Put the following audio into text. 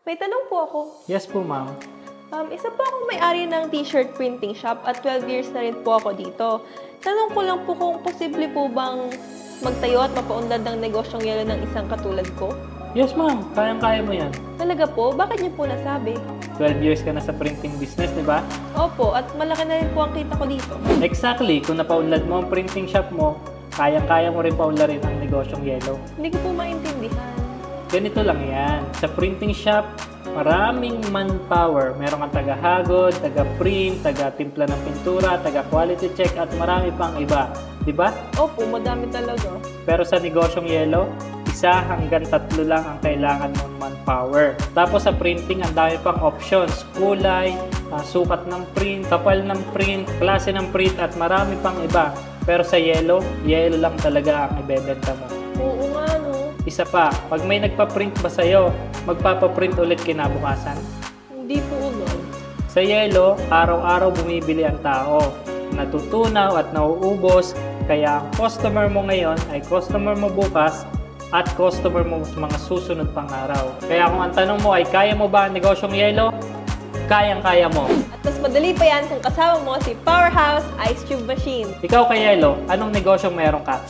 May tanong po ako. Yes po, ma'am. Isa po akong may-ari ng t-shirt printing shop at 12 years na rin po ako dito. Tanong ko lang po kung posible po bang magtayo at mapaunlad ng negosyong yelo ng isang katulad ko? Yes, ma'am. Kayang-kaya mo yan. Talaga po? Bakit niyo po nasabi? 12 years ka na sa printing business, di ba? Opo, at malaki na rin po ang kita ko dito. Exactly. Kung napaunlad mo ang printing shop mo, kayang-kaya mo rin paunlarin ang negosyong yelo. Hindi ko po maintindihan. Ganito lang yan. Sa printing shop, maraming manpower. Meron kang taga-hagod, taga-print, taga-timpla ng pintura, taga-quality check, at marami pang iba. Di ba? Opo, madami talaga. Pero sa negosyong yelo, 1 hanggang 3 lang ang kailangan mong manpower. Tapos sa printing, ang dami pang options. Kulay, sukat ng print, kapal ng print, klase ng print, at marami pang iba. Pero sa yelo lang talaga ang ibebenta mo. Oo nga, no? Isa pa, pag may nagpa-print ba sa'yo, magpapaprint ulit kinabukasan? Hindi po nun. Sa yelo, araw-araw bumibili ang tao. Natutunaw at nauubos, kaya ang customer mo ngayon ay customer mo bukas at customer mo sa mga susunod pang araw. Kaya kung ang tanong mo ay kaya mo ba ang negosyong yelo? Kayang-kaya mo. At mas madali pa yan kung kasama mo si Powerhouse Ice Cube Machine. Ikaw kay Yelo, anong negosyong meron ka?